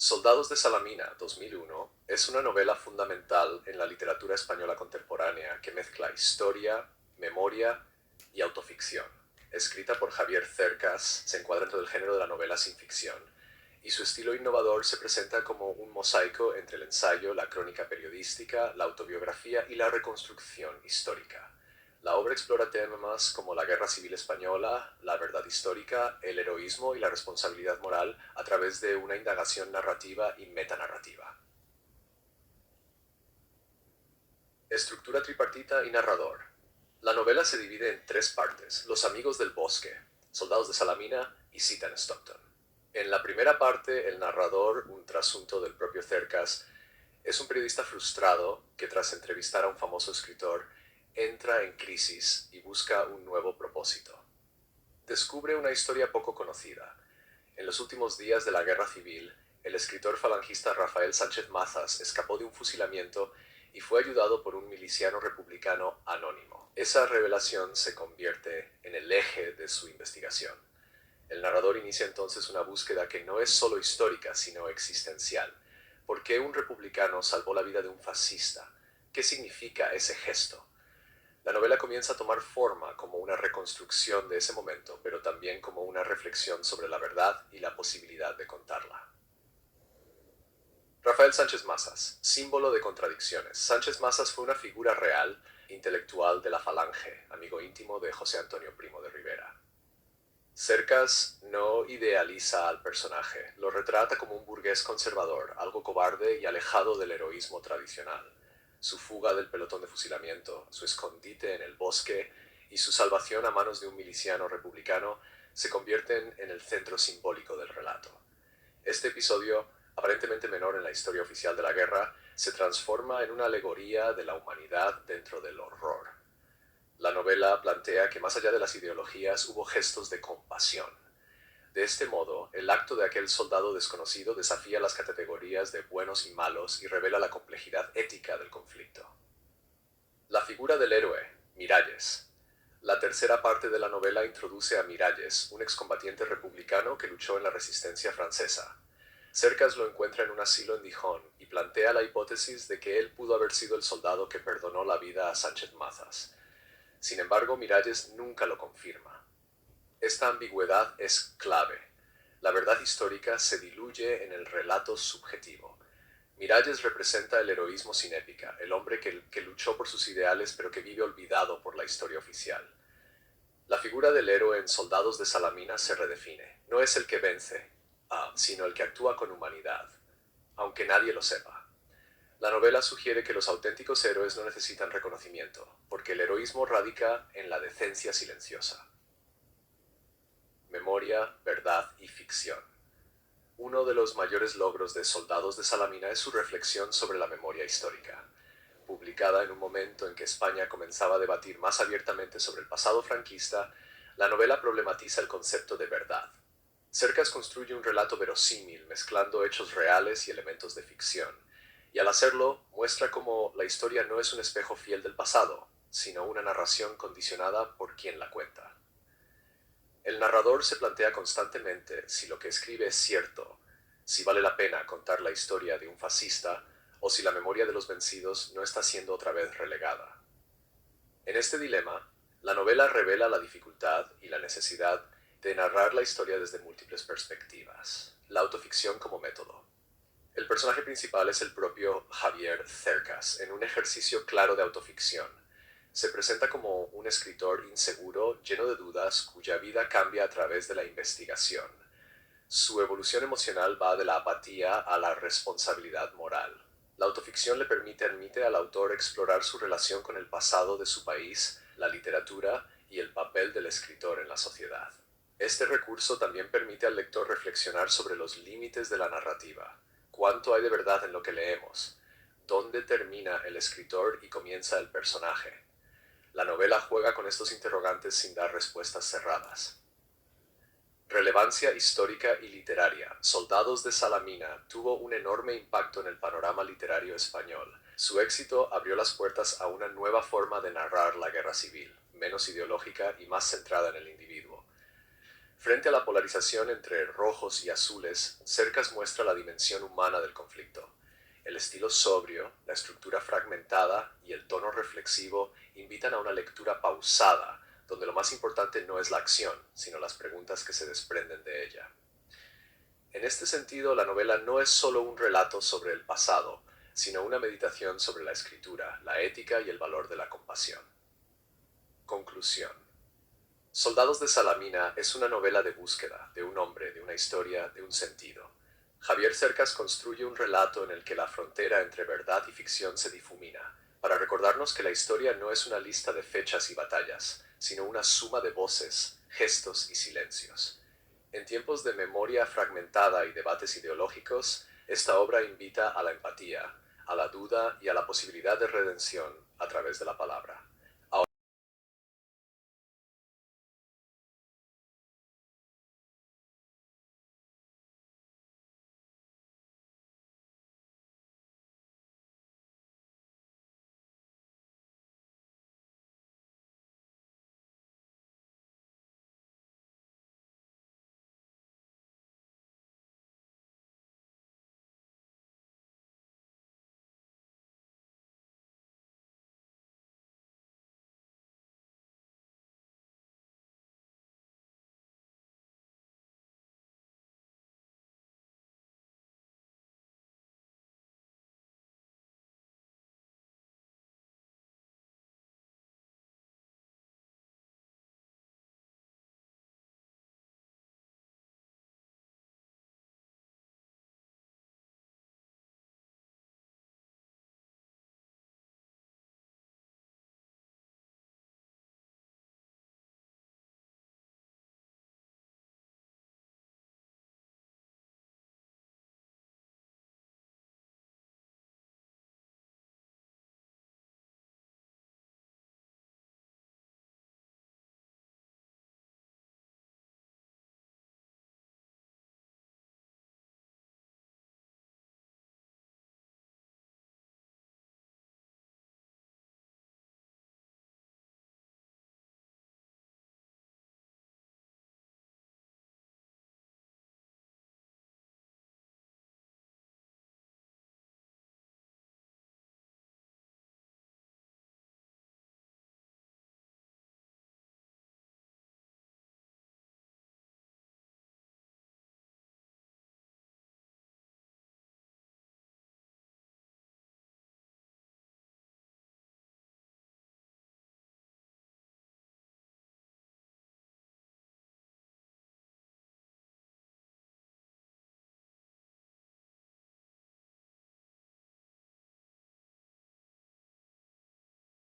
Soldados de Salamina, 2001, es una novela fundamental en la literatura española contemporánea que mezcla historia, memoria y autoficción. Escrita por Javier Cercas, se encuadra dentro del género de la novela sin ficción, y su estilo innovador se presenta como un mosaico entre el ensayo, la crónica periodística, la autobiografía y la reconstrucción histórica. La obra explora temas como la Guerra Civil Española, la verdad histórica, el heroísmo y la responsabilidad moral a través de una indagación narrativa y metanarrativa. Estructura tripartita y narrador. La novela se divide en tres partes: Los amigos del bosque, Soldados de Salamina y Cita en Stockton. En la primera parte, el narrador, un trasunto del propio Cercas, es un periodista frustrado que tras entrevistar a un famoso escritor entra en crisis y busca un nuevo propósito. Descubre una historia poco conocida. En los últimos días de la Guerra Civil, el escritor falangista Rafael Sánchez Mazas escapó de un fusilamiento y fue ayudado por un miliciano republicano anónimo. Esa revelación se convierte en el eje de su investigación. El narrador inicia entonces una búsqueda que no es solo histórica, sino existencial. ¿Por qué un republicano salvó la vida de un fascista? ¿Qué significa ese gesto? La novela comienza a tomar forma como una reconstrucción de ese momento, pero también como una reflexión sobre la verdad y la posibilidad de contarla. Rafael Sánchez Mazas, símbolo de contradicciones. Sánchez Mazas fue una figura real, intelectual de la Falange, amigo íntimo de José Antonio Primo de Rivera. Cercas no idealiza al personaje, lo retrata como un burgués conservador, algo cobarde y alejado del heroísmo tradicional. Su fuga del pelotón de fusilamiento, su escondite en el bosque y su salvación a manos de un miliciano republicano se convierten en el centro simbólico del relato. Este episodio, aparentemente menor en la historia oficial de la guerra, se transforma en una alegoría de la humanidad dentro del horror. La novela plantea que más allá de las ideologías hubo gestos de compasión. De este modo, el acto de aquel soldado desconocido desafía las categorías de buenos y malos y revela la complejidad ética del conflicto. La figura del héroe, Miralles. La tercera parte de la novela introduce a Miralles, un excombatiente republicano que luchó en la resistencia francesa. Cercas lo encuentra en un asilo en Dijon y plantea la hipótesis de que él pudo haber sido el soldado que perdonó la vida a Sánchez Mazas. Sin embargo, Miralles nunca lo confirma. Esta ambigüedad es clave. La verdad histórica se diluye en el relato subjetivo. Miralles representa el heroísmo sin épica, el hombre que luchó por sus ideales pero que vive olvidado por la historia oficial. La figura del héroe en Soldados de Salamina se redefine. No es el que vence, sino el que actúa con humanidad, aunque nadie lo sepa. La novela sugiere que los auténticos héroes no necesitan reconocimiento, porque el heroísmo radica en la decencia silenciosa. Memoria, verdad y ficción. Uno de los mayores logros de Soldados de Salamina es su reflexión sobre la memoria histórica. Publicada en un momento en que España comenzaba a debatir más abiertamente sobre el pasado franquista, la novela problematiza el concepto de verdad. Cercas construye un relato verosímil, mezclando hechos reales y elementos de ficción, y al hacerlo muestra cómo la historia no es un espejo fiel del pasado, sino una narración condicionada por quien la cuenta. El narrador se plantea constantemente si lo que escribe es cierto, si vale la pena contar la historia de un fascista o si la memoria de los vencidos no está siendo otra vez relegada. En este dilema, la novela revela la dificultad y la necesidad de narrar la historia desde múltiples perspectivas. La autoficción como método. El personaje principal es el propio Javier Cercas, en un ejercicio claro de autoficción. Se presenta como un escritor inseguro, lleno de dudas, cuya vida cambia a través de la investigación. Su evolución emocional va de la apatía a la responsabilidad moral. La autoficción le permite al autor explorar su relación con el pasado de su país, la literatura y el papel del escritor en la sociedad. Este recurso también permite al lector reflexionar sobre los límites de la narrativa. ¿Cuánto hay de verdad en lo que leemos? ¿Dónde termina el escritor y comienza el personaje? La novela juega con estos interrogantes sin dar respuestas cerradas. Relevancia histórica y literaria. Soldados de Salamina tuvo un enorme impacto en el panorama literario español. Su éxito abrió las puertas a una nueva forma de narrar la guerra civil, menos ideológica y más centrada en el individuo. Frente a la polarización entre rojos y azules, Cercas muestra la dimensión humana del conflicto. El estilo sobrio, la estructura fragmentada y el tono reflexivo invitan a una lectura pausada, donde lo más importante no es la acción, sino las preguntas que se desprenden de ella. En este sentido, la novela no es solo un relato sobre el pasado, sino una meditación sobre la escritura, la ética y el valor de la compasión. Conclusión. Soldados de Salamina es una novela de búsqueda, de un hombre, de una historia, de un sentido. Javier Cercas construye un relato en el que la frontera entre verdad y ficción se difumina, para recordarnos que la historia no es una lista de fechas y batallas, sino una suma de voces, gestos y silencios. En tiempos de memoria fragmentada y debates ideológicos, esta obra invita a la empatía, a la duda y a la posibilidad de redención a través de la palabra.